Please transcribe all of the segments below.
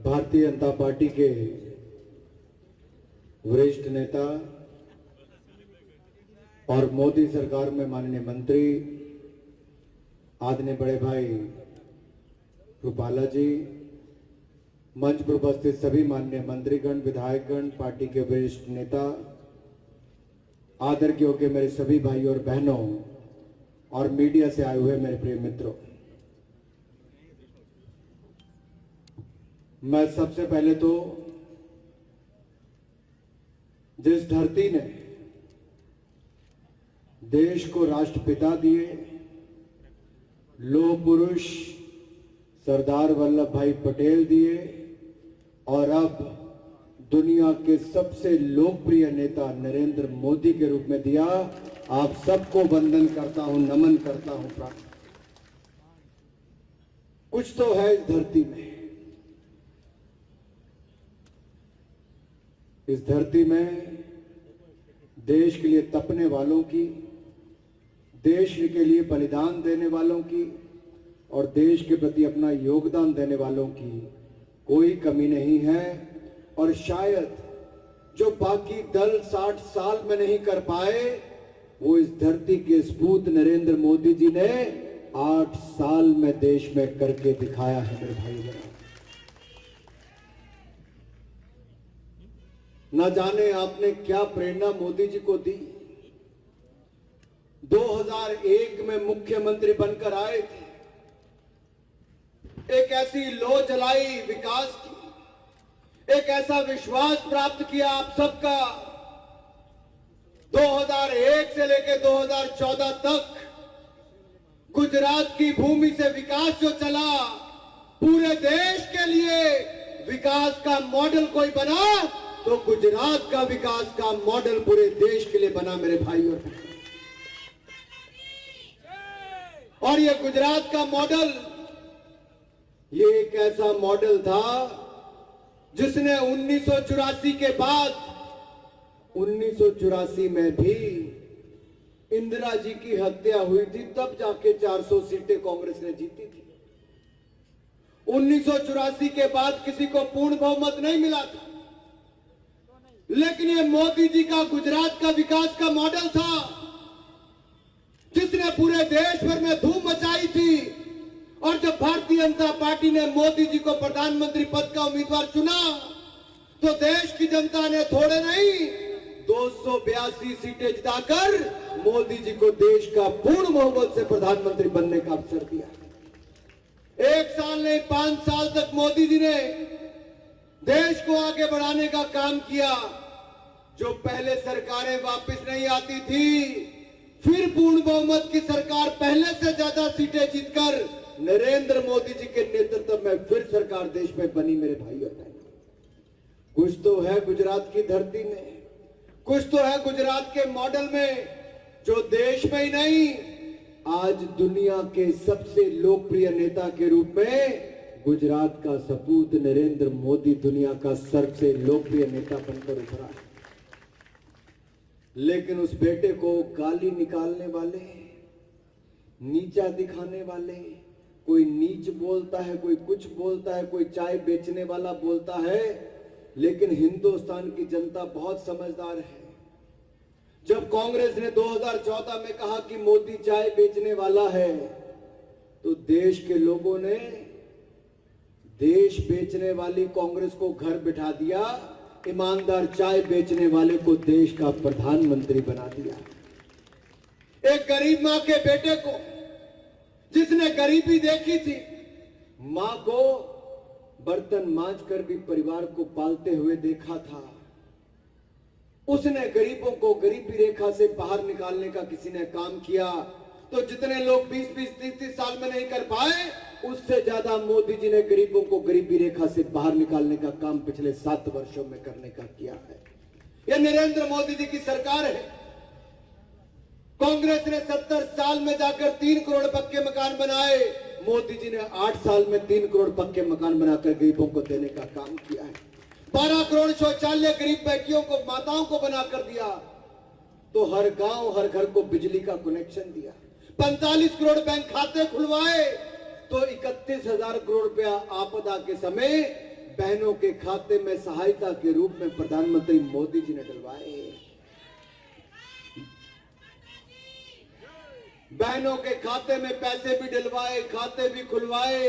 Bharatiya Janata party के वरिष्ठ नेता और मोदी सरकार में माननीय मंत्री आदरणीय बड़े भाई रूपाला जी, मंच पर उपस्थित सभी माननीय मंत्रीगण, विधायकगण, पार्टी के वरिष्ठ नेता, आदर के योग्य मेरे सभी भाई और बहनों और मीडिया से आए हुए मेरे प्रिय मित्रों, मैं सबसे पहले तो जिस धरती ने देश को राष्ट्रपिता दिए, लौह पुरुष सरदार वल्लभ भाई पटेल दिए और अब दुनिया के सबसे लोकप्रिय नेता नरेंद्र मोदी के रूप में दिया, आप सबको वंदन करता हूं, नमन करता हूं। प्रार्थना कुछ तो है इस धरती में, इस धरती में देश के लिए तपने वालों की, देश के लिए बलिदान देने वालों की और देश के प्रति अपना योगदान देने वालों की कोई कमी नहीं है। और शायद जो बाकी दल 60 साल में नहीं कर पाए, वो इस धरती के सपूत नरेंद्र मोदी जी ने 8 साल में देश में करके दिखाया है। मेरे भाई बहनों, न जाने आपने क्या प्रेरणा मोदी जी को दी। 2001 में मुख्यमंत्री बनकर आए थे, एक ऐसी लौ जलाई विकास की, एक ऐसा विश्वास प्राप्त किया आप सबका। 2001 से लेकर 2014 तक गुजरात की भूमि से विकास जो चला, पूरे देश के लिए विकास का मॉडल कोई बना तो गुजरात का विकास का मॉडल पूरे देश के लिए बना मेरे भाइयों। और ये गुजरात का मॉडल, ये एक ऐसा मॉडल था जिसने 1984 के बाद 1984 में भी इंदिरा जी की हत्या हुई थी, तब जाके 400 सीटें कांग्रेस ने जीती थी। 1984 के बाद किसी को पूर्ण बहुमत नहीं मिला था, लेकिन ये मोदी जी का गुजरात का विकास का मॉडल था जिसने पूरे देश भर में धूम मचाई थी। और जब भारतीय जनता पार्टी ने मोदी जी को प्रधानमंत्री पद का उम्मीदवार चुना तो देश की जनता ने थोड़े नहीं 282 सीटें जिताकर मोदी जी को देश का पूर्ण बहुमत से प्रधानमंत्री बनने का अवसर दिया। 1 साल नहीं 5 साल तक मोदी जी ने देश को आगे बढ़ाने का काम किया। जो पहले सरकारें वापस नहीं आती थी, फिर पूर्ण बहुमत की सरकार पहले से ज्यादा सीटें जीतकर नरेंद्र मोदी जी के नेतृत्व में फिर सरकार देश में बनी। मेरे भाइयों, कुछ तो है गुजरात की धरती में, कुछ तो है गुजरात के मॉडल में, जो देश में ही नहीं आज दुनिया के सबसे लोकप्रिय नेता के रूप में गुजरात का सपूत नरेंद्र मोदी दुनिया का सबसे लोकप्रिय नेता बनकर उभरा है। लेकिन उस बेटे को गाली निकालने वाले, नीचा दिखाने वाले, कोई नीच बोलता है, कोई कुछ बोलता है, कोई चाय बेचने वाला बोलता है, लेकिन हिंदुस्तान की जनता बहुत समझदार है। जब कांग्रेस ने 2014 में कहा कि मोदी चाय बेचने वाला है, तो देश के लोगों ने देश बेचने वाली कांग्रेस को घर बिठा दिया, ईमानदार चाय बेचने वाले को देश का प्रधानमंत्री बना दिया। एक गरीब मां के बेटे को, जिसने गरीबी देखी थी, मां को बर्तन मांजकर भी परिवार को पालते हुए देखा था, उसने गरीबों को गरीबी रेखा से बाहर निकालने का किसी ने काम किया। तो जितने लोग 20-20, 30-30 साल में नहीं कर पाए, उससे ज्यादा मोदी जी ने गरीबों को गरीबी रेखा से बाहर निकालने का काम पिछले 7 वर्षों में करने का किया है। यह नरेंद्र मोदी जी की सरकार है। कांग्रेस ने 70 साल में जाकर 3 करोड़ पक्के मकान बनाए, मोदी जी ने 8 साल में 3 करोड़ पक्के मकान बनाकर गरीबों को देने का काम किया है। 12 करोड़ शौचालय गरीब बेटियों को, माताओं को बनाकर दिया। तो हर गांव हर घर को बिजली का कनेक्शन दिया। 45 करोड़ बैंक खाते खुलवाए तो 31,000 करोड़ रुपया आपदा के समय बहनों के खाते में सहायता के रूप में प्रधानमंत्री मोदी जी ने डलवाए। बहनों के खाते में पैसे भी डलवाए, खाते भी खुलवाए,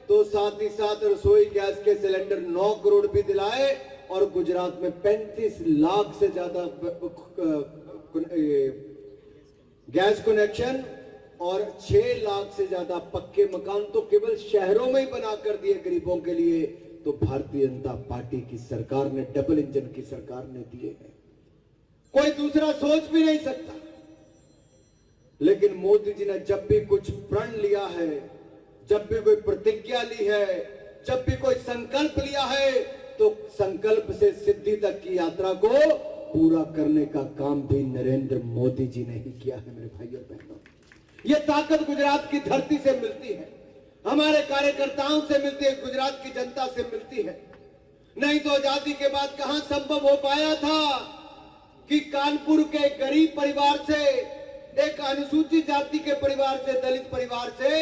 तो साथ ही साथ रसोई गैस के सिलेंडर 9 करोड़ भी दिलाए और गुजरात में 35 लाख से ज्यादा गैस कनेक्शन और 6 लाख से ज्यादा पक्के मकान तो केवल शहरों में ही बना कर दिए गरीबों के लिए। तो भारतीय जनता पार्टी की सरकार ने, डबल इंजन की सरकार ने दिए हैं, कोई दूसरा सोच भी नहीं सकता। लेकिन मोदी जी ने जब भी कुछ प्रण लिया है, जब भी कोई प्रतिज्ञा ली है, जब भी कोई संकल्प लिया है, तो संकल्प से सिद्धि तक की यात्रा को पूरा करने का काम भी नरेंद्र मोदी जी ने ही किया है। मेरे भाइयों बहनों, ये ताकत गुजरात की धरती से मिलती है, हमारे कार्यकर्ताओं से मिलती है, गुजरात की जनता से मिलती है। नहीं तो आजादी के बाद कहां संभव हो पाया था कि कानपुर के गरीब परिवार से, एक अनुसूचित जाति के परिवार से, दलित परिवार से,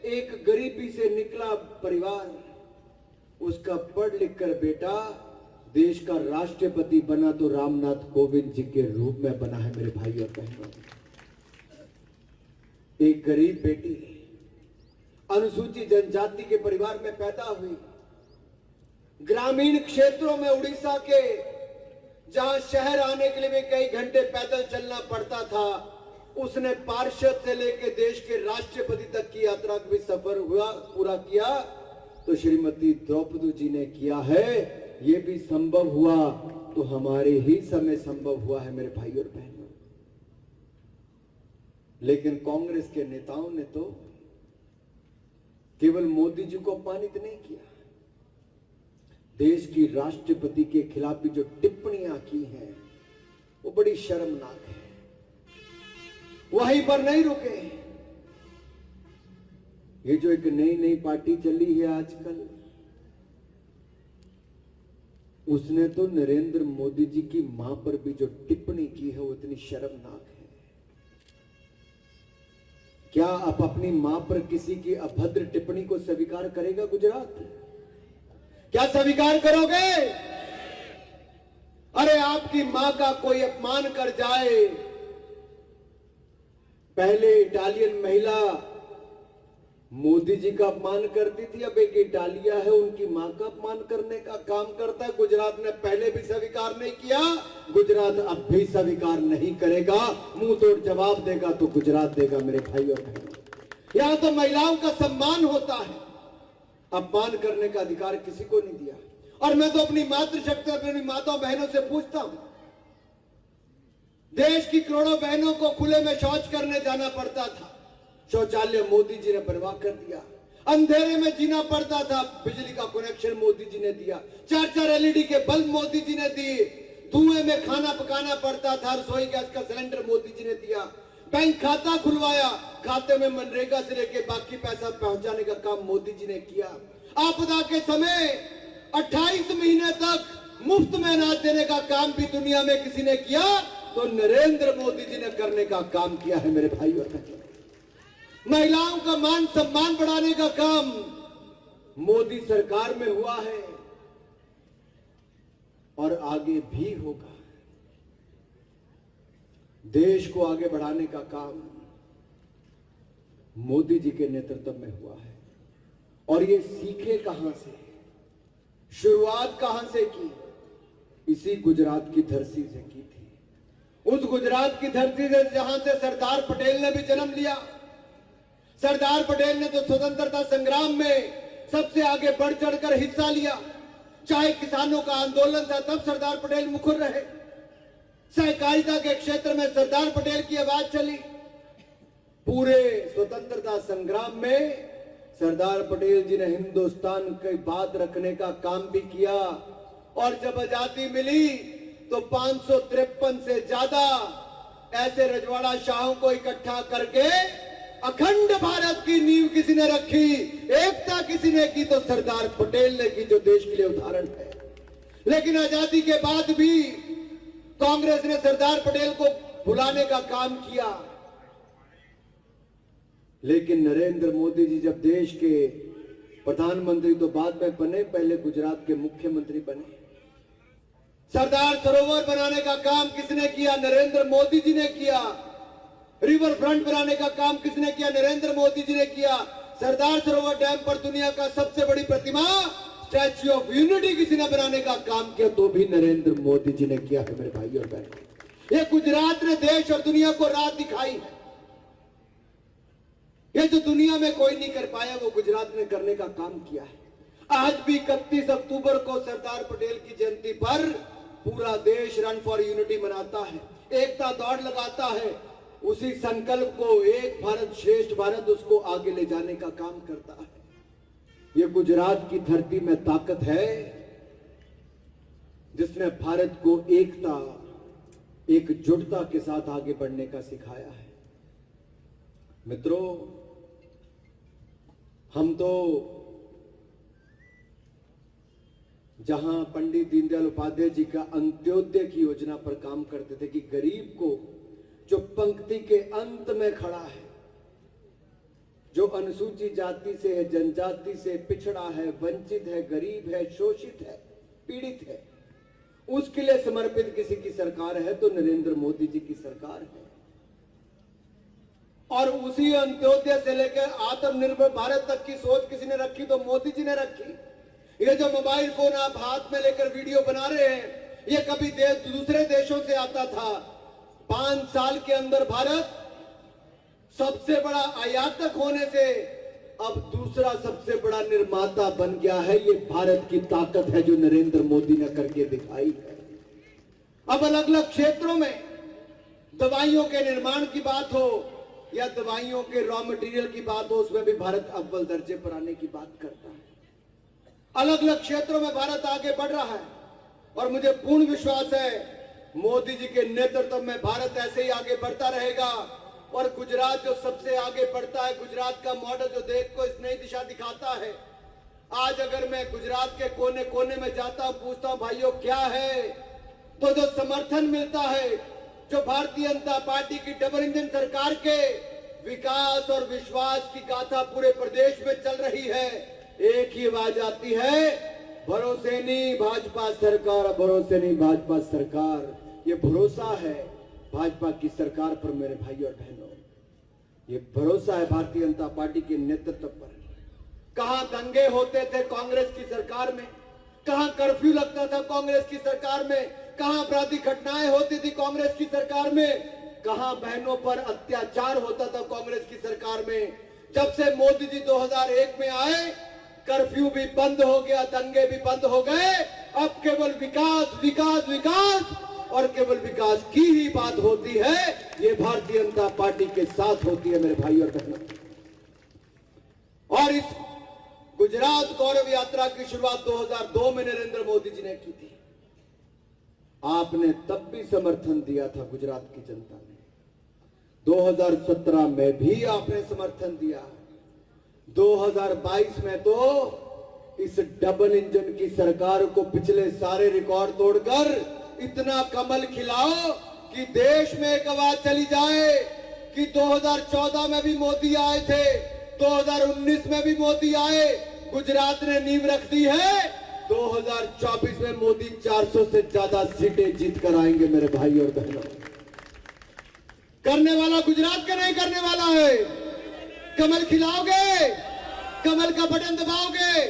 एक गरीबी से निकला परिवार, उसका पढ़ लिख कर बेटा देश का राष्ट्रपति बना तो रामनाथ कोविंद जी के रूप में बना है। मेरे भाई और बहनों, एक गरीब बेटी अनुसूचित जनजाति के परिवार में पैदा हुई, ग्रामीण क्षेत्रों में उड़ीसा के, जहां शहर आने के लिए भी कई घंटे पैदल चलना पड़ता था, उसने पार्षद से लेकर देश के राष्ट्रपति तक की यात्रा का भी सफर हुआ, पूरा किया। तो श्रीमती द्रौपदी जी ने किया है, ये भी संभव हुआ तो हमारे ही समय संभव हुआ है। मेरे भाई और बहनों, लेकिन कांग्रेस के नेताओं ने तो केवल मोदी जी को अपमानित नहीं किया, देश की राष्ट्रपति के खिलाफ भी जो टिप्पणियां की हैं वो बड़ी शर्मनाक है। वहीं पर नहीं रुके, ये जो एक नई नई पार्टी चली है आजकल, उसने तो नरेंद्र मोदी जी की मां पर भी जो टिप्पणी की है वो इतनी शर्मनाक है। क्या आप अपनी मां पर किसी की अभद्र टिप्पणी को स्वीकार करेगा गुजरात? क्या स्वीकार करोगे? अरे आपकी मां का कोई अपमान कर जाए, पहले इटालियन महिला मोदी जी का अपमान करती थी, अब एक इटालिया है उनकी मां का अपमान करने का काम करता है। गुजरात ने पहले भी स्वीकार नहीं किया, गुजरात अब भी स्वीकार नहीं करेगा। मुंह तोड़ जवाब देगा तो गुजरात देगा। मेरे भाई और बहनों, यहां तो महिलाओं का सम्मान होता है, अपमान करने का अधिकार किसी को नहीं दिया। और मैं तो अपनी मातृशक्ति, अपनी माताओं बहनों से पूछता हूं, देश की करोड़ों बहनों को खुले में शौच करने जाना पड़ता था, शौचालय मोदी जी ने बनवा कर दिया। अंधेरे में जीना पड़ता था, बिजली का कनेक्शन मोदी जी ने दिया। 4-4 एलईडी के बल्ब मोदी जी ने दिए। धुएं में खाना पकाना पड़ता था, रसोई गैस का सिलेंडर मोदी जी ने दिया। बैंक खाता खुलवाया, खाते में मनरेगा से लेके बाकी पैसा पहुंचाने का काम मोदी जी ने किया। आपदा के समय 28 महीने तक मुफ्त में अनाज देने का काम भी दुनिया में किसी ने किया तो नरेंद्र मोदी जी ने करने का काम किया है। मेरे भाई और बहनों, महिलाओं का मान सम्मान बढ़ाने का काम मोदी सरकार में हुआ है और आगे भी होगा। देश को आगे बढ़ाने का काम मोदी जी के नेतृत्व में हुआ है। और ये सीखे कहां से, शुरुआत कहां से की? इसी गुजरात की धरती से की थी। उस गुजरात की धरती से जहां से सरदार पटेल ने भी जन्म लिया। सरदार पटेल ने तो स्वतंत्रता संग्राम में सबसे आगे बढ़ चढ़कर हिस्सा लिया। चाहे किसानों का आंदोलन था तब सरदार पटेल मुखर रहे। सहकारिता के क्षेत्र में सरदार पटेल की आवाज चली। पूरे स्वतंत्रता संग्राम में सरदार पटेल जी ने हिंदुस्तान की बात रखने का काम भी किया। और जब आजादी मिली तो 553 से ज्यादा ऐसे रजवाड़ा शाहों को इकट्ठा करके अखंड भारत की नींव किसी ने रखी, एकता किसी ने की तो सरदार पटेल ने की, जो देश के लिए उदाहरण है। लेकिन आजादी के बाद भी कांग्रेस ने सरदार पटेल को भुलाने का काम किया। लेकिन नरेंद्र मोदी जी जब देश के प्रधानमंत्री तो बाद में बने, पहले गुजरात के मुख्यमंत्री बने। सरदार सरोवर बनाने का काम किसने किया? नरेंद्र मोदी जी ने किया। रिवर फ्रंट बनाने का काम किसने किया? नरेंद्र मोदी जी ने किया। सरदार सरोवर डैम पर दुनिया का सबसे बड़ी प्रतिमा स्टैच्यू ऑफ यूनिटी किसी ने बनाने का काम किया तो भी नरेंद्र मोदी जी ने किया है मेरे भाई और बहनों। ये गुजरात ने देश और दुनिया को राह दिखाई है। ये जो दुनिया में कोई नहीं कर पाया वो गुजरात ने करने का काम किया है। आज भी 31 अक्टूबर को सरदार पटेल की जयंती पर पूरा देश रन फॉर यूनिटी मनाता है, एकता दौड़ लगाता है। उसी संकल्प को एक भारत श्रेष्ठ भारत उसको आगे ले जाने का काम करता है। ये गुजरात की धरती में ताकत है जिसने भारत को एकता एकजुटता के साथ आगे बढ़ने का सिखाया है। मित्रों, हम तो जहां पंडित दीनदयाल उपाध्याय जी का अंत्योदय की योजना पर काम करते थे कि गरीब को जो पंक्ति के अंत में खड़ा है, जो अनुसूचित जाति से है, जनजाति से पिछड़ा है, वंचित है, गरीब है, शोषित है, पीड़ित है, उसके लिए समर्पित किसी की सरकार है तो नरेंद्र मोदी जी की सरकार है। और उसी अंत्योदय से लेकर आत्मनिर्भर भारत तक की सोच किसी ने रखी तो मोदी जी ने रखी। ये जो मोबाइल फोन आप हाथ में लेकर वीडियो बना रहे हैं, ये कभी दूसरे देशों से आता था। 5 साल के अंदर भारत सबसे बड़ा आयातक होने से अब दूसरा सबसे बड़ा निर्माता बन गया है। ये भारत की ताकत है जो नरेंद्र मोदी ने करके दिखाई है। अब अलग अलग क्षेत्रों में दवाइयों के निर्माण की बात हो या दवाइयों के रॉ मटेरियल की बात हो, उसमें भी भारत अव्वल दर्जे पर आने की बात करता है। अलग अलग क्षेत्रों में भारत आगे बढ़ रहा है और मुझे पूर्ण विश्वास है मोदी जी के नेतृत्व में भारत ऐसे ही आगे बढ़ता रहेगा। और गुजरात जो सबसे आगे बढ़ता है, गुजरात का मॉडल जो देश को इस नई दिशा दिखाता है। आज अगर मैं गुजरात के कोने कोने में जाता हूं, पूछता हूं भाइयों क्या है, तो जो समर्थन मिलता है, जो भारतीय जनता पार्टी की डबल इंजन सरकार के विकास और विश्वास की गाथा पूरे प्रदेश में चल रही है, एक ही आवाज आती है, भरोसे नहीं भाजपा सरकार, भरोसे नहीं भाजपा सरकार। ये भरोसा है भाजपा की सरकार पर मेरे भाई और बहनों, ये भरोसा है भारतीय जनता पार्टी के नेतृत्व पर। कहां दंगे होते थे कांग्रेस की सरकार में, कहां कर्फ्यू लगता था कांग्रेस की सरकार में, कहां आपराधिक घटनाएं होती थी कांग्रेस की सरकार में, कहां बहनों पर अत्याचार होता था कांग्रेस की सरकार में। जब से मोदी जी 2001 में आए, कर्फ्यू भी बंद हो गया, दंगे भी बंद हो गए। अब केवल विकास विकास विकास और केवल विकास की ही बात होती है। ये भारतीय जनता पार्टी के साथ होती है मेरे भाई और बहनों। और इस गुजरात गौरव यात्रा की शुरुआत 2002 में नरेंद्र मोदी जी ने की थी। आपने तब भी समर्थन दिया था गुजरात की जनता ने, 2017 में भी आपने समर्थन दिया, 2022 में तो इस डबल इंजन की सरकार को पिछले सारे रिकॉर्ड तोड़कर इतना कमल खिलाओ कि देश में एक आवाज चली जाए कि 2014 में भी मोदी आए थे, 2019 में भी मोदी आए, गुजरात ने नींव रख दी है, 2024 में मोदी 400 से ज्यादा सीटें जीत कर आएंगे मेरे भाई और बहनों। करने वाला गुजरात का नहीं करने वाला है। कमल खिलाओगे, कमल का बटन दबाओगे,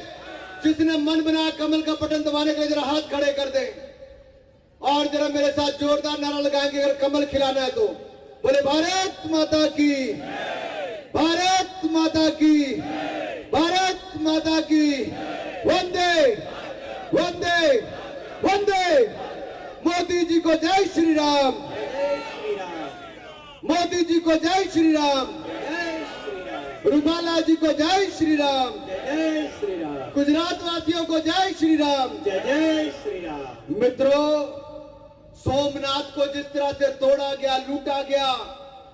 जिसने मन बना कमल का बटन दबाने के लिए जरा हाथ खड़े कर दे और जरा मेरे साथ जोरदार नारा लगाएंगे अगर कमल खिलाना है तो। बोले भारत माता की, भारत माता की, भारत माता की, वंदे वंदे वंदे। मोदी जी को जय श्री राम, मोदी जी को जय श्री राम, रूपाला जी को जय श्री राम, जय श्री राम, गुजरात वासियों को जय श्री राम, जय जय श्री राम। मित्रों, सोमनाथ को जिस तरह से तोड़ा गया, लूटा गया,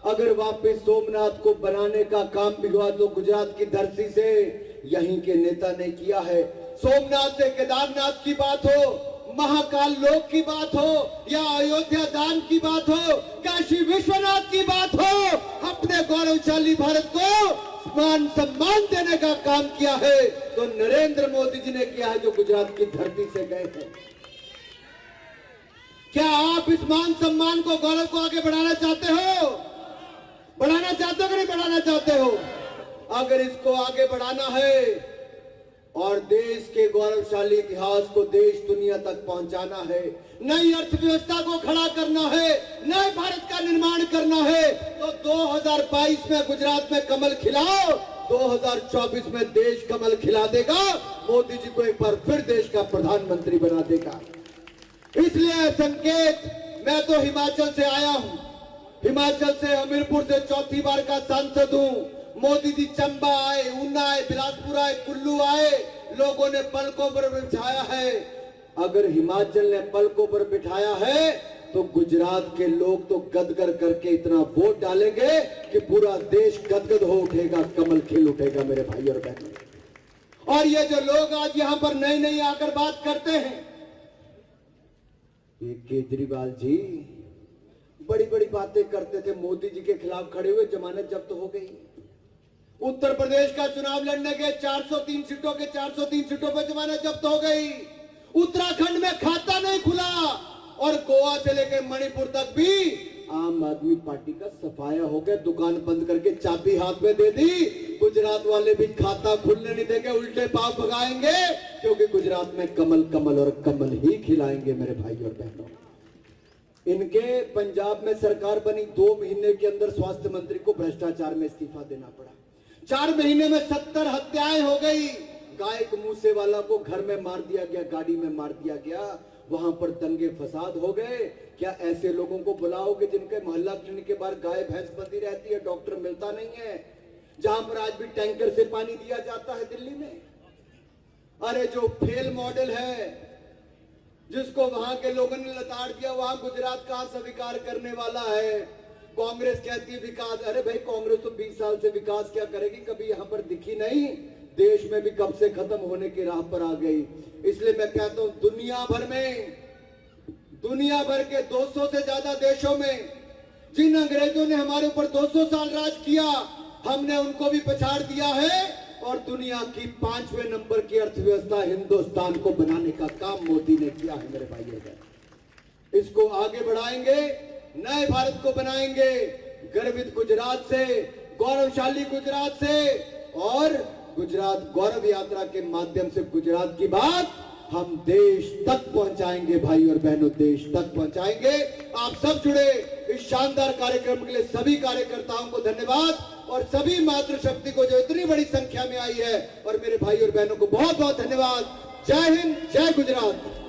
अगर वापस सोमनाथ को बनाने का काम भी हुआ तो गुजरात की धरती से यहीं के नेता ने किया है। सोमनाथ से केदारनाथ की बात हो, महाकाल लोक की बात हो या अयोध्या दान की बात हो, काशी विश्वनाथ की बात हो, अपने गौरवशाली भारत को मान सम्मान देने का काम किया है तो नरेंद्र मोदी जी ने किया है, जो गुजरात की धरती से गए हैं। क्या आप इस मान सम्मान को, गौरव को आगे बढ़ाना चाहते हो? बढ़ाना चाहते हो कि नहीं बढ़ाना चाहते हो? अगर इसको आगे बढ़ाना है और देश के गौरवशाली इतिहास को देश दुनिया तक पहुंचाना है, नई अर्थव्यवस्था को खड़ा करना है, नए भारत का निर्माण करना है, तो 2022 में गुजरात में कमल खिलाओ, 2024 में देश कमल खिला देगा, मोदी जी को एक बार फिर देश का प्रधानमंत्री बना देगा। इसलिए संकेत, मैं तो हिमाचल से आया हूं, हिमाचल से हमीरपुर से चौथी बार का सांसद हूं। मोदी जी चंबा आए, ऊना आए, बिलासपुर आए, कुल्लू आए, लोगों ने पलकों पर बिठाया है। अगर हिमाचल ने पलकों पर बिठाया है तो गुजरात के लोग तो गदगद करके इतना वोट डालेंगे कि पूरा देश गदगद हो उठेगा, कमल खिल उठेगा मेरे भाई और बहनों। और ये जो लोग आज यहां पर नई नई आकर बात करते हैं, ये केजरीवाल जी बड़ी बड़ी बातें करते थे, मोदी जी के खिलाफ खड़े हुए, जमानत जब्त हो गई। उत्तर प्रदेश का चुनाव लड़ने के 403 सीटों के 403 सीटों पर जमानत जब्त हो गई। उत्तराखंड में खाता नहीं खुला और गोवा से लेकर मणिपुर तक भी आम आदमी पार्टी का सफाया हो गया, दुकान बंद करके चाबी हाथ में दे दी। गुजरात वाले भी खाता खुलने नहीं देंगे, उल्टे पांव भगाएंगे, क्योंकि गुजरात में कमल कमल और कमल ही खिलाएंगे मेरे भाई और बहनों। इनके पंजाब में सरकार बनी, 2 महीने के अंदर स्वास्थ्य मंत्री को भ्रष्टाचार में इस्तीफा देना पड़ा। 4 महीने में 70 हत्याएं हो गई। गायक मूसेवाला को घर में मार दिया गया, गाड़ी में मार दिया गया, वहां पर दंगे फसाद हो गए। क्या ऐसे लोगों को बुलाओगे जिनके मोहल्ला क्लिनिक के बाहर गाय भैंस बंधी रहती है, डॉक्टर मिलता नहीं है, जहां पर आज भी टैंकर से पानी दिया जाता है दिल्ली में? अरे जो फेल मॉडल है, जिसको वहां के लोगों ने लताड़ दिया, वहां गुजरात कहां स्वीकार करने वाला है? कांग्रेस कहती है विकास, अरे भाई कांग्रेस तो 20 साल से विकास क्या करेगी, कभी यहां पर दिखी नहीं, देश में भी कब से खत्म होने की राह पर आ गई। इसलिए मैं कहता हूं, दुनिया भर के 200 से ज्यादा देशों में जिन अंग्रेजों ने हमारे ऊपर 200 साल राज किया, हमने उनको भी पछाड़ दिया है और दुनिया की 5वें नंबर की अर्थव्यवस्था हिंदुस्तान को बनाने का काम मोदी ने किया है मेरे भाइयों। इसको आगे बढ़ाएंगे, नए भारत को बनाएंगे, गर्वित गुजरात से, गौरवशाली गुजरात से, और गुजरात गौरव यात्रा के माध्यम से गुजरात की बात हम देश तक पहुंचाएंगे भाई और बहनों, देश तक पहुंचाएंगे। आप सब जुड़े इस शानदार कार्यक्रम के लिए सभी कार्यकर्ताओं को धन्यवाद और सभी मातृशक्ति को जो इतनी बड़ी संख्या में आई है, और मेरे भाई और बहनों को बहुत बहुत धन्यवाद। जय हिंद, जय गुजरात।